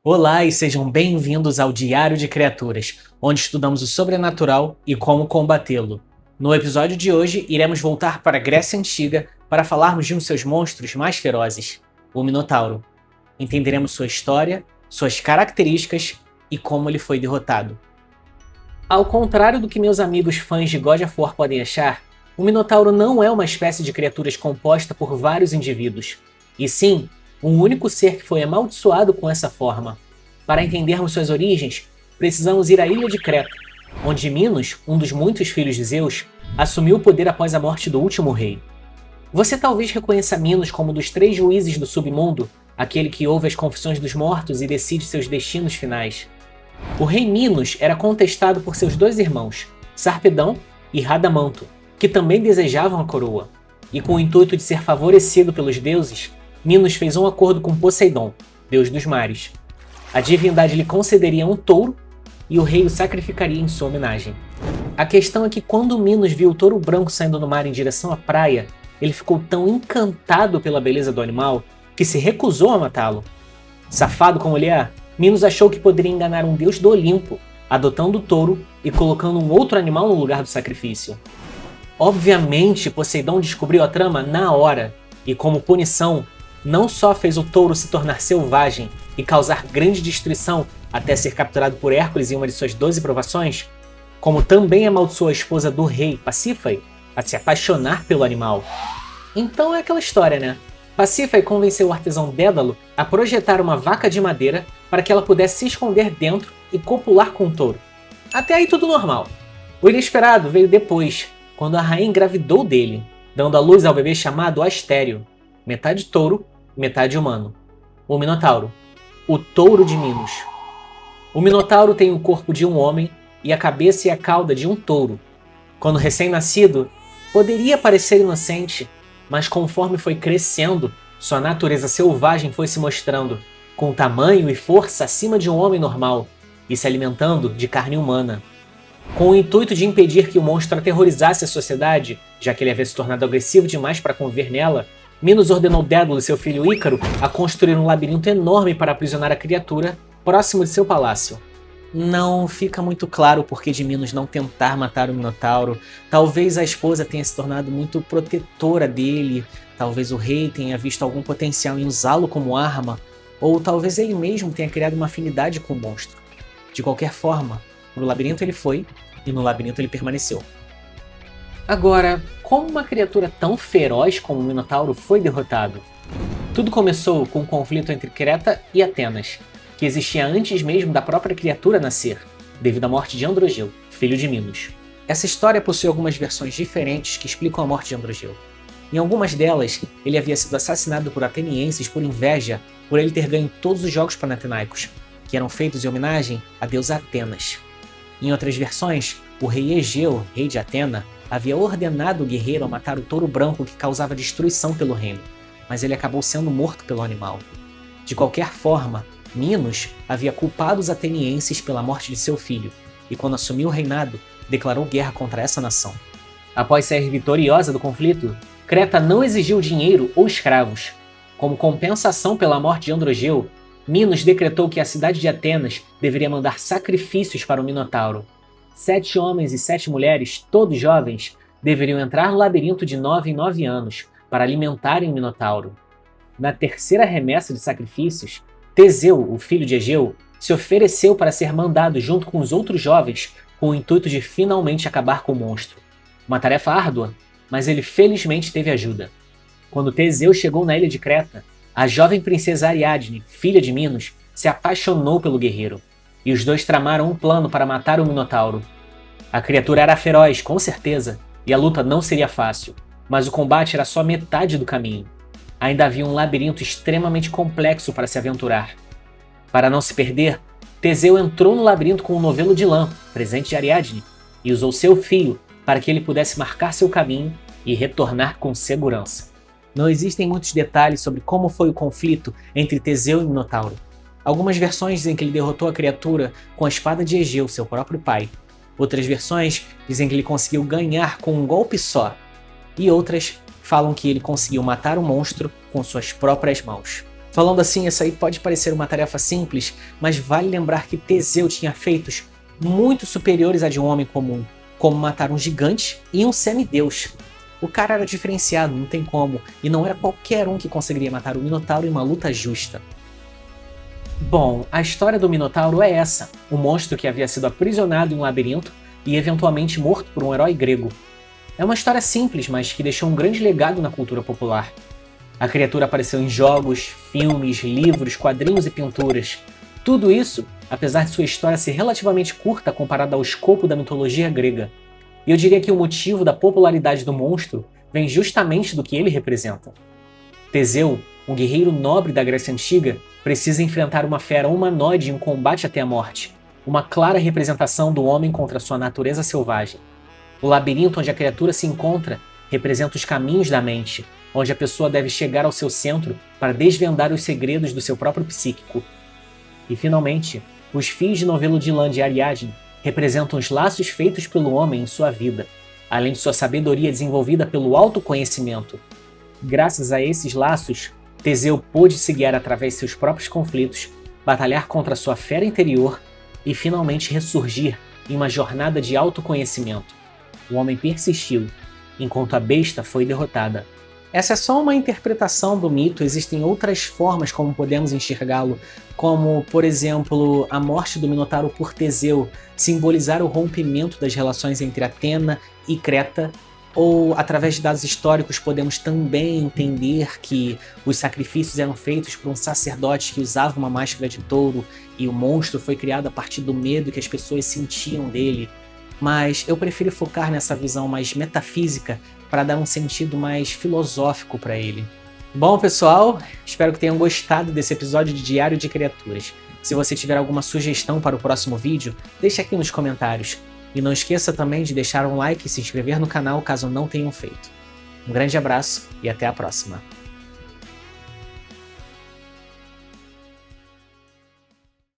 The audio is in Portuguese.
Olá e sejam bem-vindos ao Diário de Criaturas, onde estudamos o sobrenatural e como combatê-lo. No episódio de hoje, iremos voltar para a Grécia Antiga para falarmos de um de seus monstros mais ferozes, o Minotauro. Entenderemos sua história, suas características e como ele foi derrotado. Ao contrário do que meus amigos fãs de God of War podem achar, o Minotauro não é uma espécie de criaturas composta por vários indivíduos, e sim, um único ser que foi amaldiçoado com essa forma. Para entendermos suas origens, precisamos ir à ilha de Creta, onde Minos, um dos muitos filhos de Zeus, assumiu o poder após a morte do último rei. Você talvez reconheça Minos como um dos 3 juízes do submundo, aquele que ouve as confissões dos mortos e decide seus destinos finais. O rei Minos era contestado por seus 2 irmãos, Sarpedão e Radamanto, que também desejavam a coroa, e com o intuito de ser favorecido pelos deuses, Minos fez um acordo com Poseidon, deus dos mares. A divindade lhe concederia um touro e o rei o sacrificaria em sua homenagem. A questão é que quando Minos viu o touro branco saindo do mar em direção à praia, ele ficou tão encantado pela beleza do animal que se recusou a matá-lo. Safado como ele é, Minos achou que poderia enganar um deus do Olimpo, adotando o touro e colocando um outro animal no lugar do sacrifício. Obviamente, Poseidon descobriu a trama na hora e, como punição, não só fez o touro se tornar selvagem e causar grande destruição até ser capturado por Hércules em uma de suas 12 provações, como também amaldiçoou a esposa do rei, Pasífae, a se apaixonar pelo animal. Então é aquela história, né? Pasífae convenceu o artesão Dédalo a projetar uma vaca de madeira para que ela pudesse se esconder dentro e copular com o touro. Até aí tudo normal. O inesperado veio depois, quando a rainha engravidou dele, dando à luz ao bebê chamado Astério, metade touro, metade humano. O Minotauro, o touro de Minos. O Minotauro tem o corpo de um homem e a cabeça e a cauda de um touro. Quando recém-nascido, poderia parecer inocente, mas conforme foi crescendo, sua natureza selvagem foi se mostrando, com tamanho e força acima de um homem normal, e se alimentando de carne humana. Com o intuito de impedir que o monstro aterrorizasse a sociedade, já que ele havia se tornado agressivo demais para conviver nela, Minos ordenou Dédalo e seu filho Ícaro a construir um labirinto enorme para aprisionar a criatura próximo de seu palácio. Não fica muito claro o porquê de Minos não tentar matar o Minotauro. Talvez a esposa tenha se tornado muito protetora dele, talvez o rei tenha visto algum potencial em usá-lo como arma, ou talvez ele mesmo tenha criado uma afinidade com o monstro. De qualquer forma, no labirinto ele foi, e no labirinto ele permaneceu. Agora, como uma criatura tão feroz como o Minotauro foi derrotado? Tudo começou com um conflito entre Creta e Atenas, que existia antes mesmo da própria criatura nascer, devido à morte de Androgeu, filho de Minos. Essa história possui algumas versões diferentes que explicam a morte de Androgeu. Em algumas delas, ele havia sido assassinado por atenienses por inveja por ele ter ganho todos os jogos panatenaicos, que eram feitos em homenagem à deusa Atenas. Em outras versões, o rei Egeu, rei de Atena, havia ordenado o guerreiro a matar o touro branco que causava destruição pelo reino, mas ele acabou sendo morto pelo animal. De qualquer forma, Minos havia culpado os atenienses pela morte de seu filho, e quando assumiu o reinado, declarou guerra contra essa nação. Após sair vitoriosa do conflito, Creta não exigiu dinheiro ou escravos. Como compensação pela morte de Androgeu, Minos decretou que a cidade de Atenas deveria mandar sacrifícios para o Minotauro. 7 homens e 7 mulheres, todos jovens, deveriam entrar no labirinto de 9 em 9 anos para alimentarem o Minotauro. Na terceira remessa de sacrifícios, Teseu, o filho de Egeu, se ofereceu para ser mandado junto com os outros jovens com o intuito de finalmente acabar com o monstro. Uma tarefa árdua, mas ele felizmente teve ajuda. Quando Teseu chegou na ilha de Creta, a jovem princesa Ariadne, filha de Minos, se apaixonou pelo guerreiro, e os dois tramaram um plano para matar o Minotauro. A criatura era feroz, com certeza, e a luta não seria fácil, mas o combate era só metade do caminho. Ainda havia um labirinto extremamente complexo para se aventurar. Para não se perder, Teseu entrou no labirinto com um novelo de lã, presente de Ariadne, e usou seu fio para que ele pudesse marcar seu caminho e retornar com segurança. Não existem muitos detalhes sobre como foi o conflito entre Teseu e Minotauro. Algumas versões dizem que ele derrotou a criatura com a espada de Egeu, seu próprio pai. Outras versões dizem que ele conseguiu ganhar com um golpe só. E outras falam que ele conseguiu matar o monstro com suas próprias mãos. Falando assim, essa aí pode parecer uma tarefa simples, mas vale lembrar que Teseu tinha feitos muito superiores a de um homem comum, como matar um gigante e um semideus. O cara era diferenciado, não tem como, e não era qualquer um que conseguiria matar o Minotauro em uma luta justa. Bom, a história do Minotauro é essa, um monstro que havia sido aprisionado em um labirinto e eventualmente morto por um herói grego. É uma história simples, mas que deixou um grande legado na cultura popular. A criatura apareceu em jogos, filmes, livros, quadrinhos e pinturas. Tudo isso, apesar de sua história ser relativamente curta comparada ao escopo da mitologia grega. E eu diria que o motivo da popularidade do monstro vem justamente do que ele representa. Teseu, um guerreiro nobre da Grécia Antiga, precisa enfrentar uma fera humanoide em um combate até a morte, uma clara representação do homem contra sua natureza selvagem. O labirinto onde a criatura se encontra representa os caminhos da mente, onde a pessoa deve chegar ao seu centro para desvendar os segredos do seu próprio psíquico. E, finalmente, os fios de novelo de lã de Ariadne representam os laços feitos pelo homem em sua vida, além de sua sabedoria desenvolvida pelo autoconhecimento. Graças a esses laços, Teseu pôde se guiar através de seus próprios conflitos, batalhar contra sua fera interior e finalmente ressurgir em uma jornada de autoconhecimento. O homem persistiu, enquanto a besta foi derrotada. Essa é só uma interpretação do mito, existem outras formas como podemos enxergá-lo, como, por exemplo, a morte do Minotauro por Teseu simbolizar o rompimento das relações entre Atena e Creta, ou através de dados históricos podemos também entender que os sacrifícios eram feitos por um sacerdote que usava uma máscara de touro e o monstro foi criado a partir do medo que as pessoas sentiam dele. Mas eu prefiro focar nessa visão mais metafísica para dar um sentido mais filosófico para ele. Bom, pessoal, espero que tenham gostado desse episódio de Diário de Criaturas. Se você tiver alguma sugestão para o próximo vídeo, deixe aqui nos comentários. E não esqueça também de deixar um like e se inscrever no canal caso não tenham feito. Um grande abraço e até a próxima.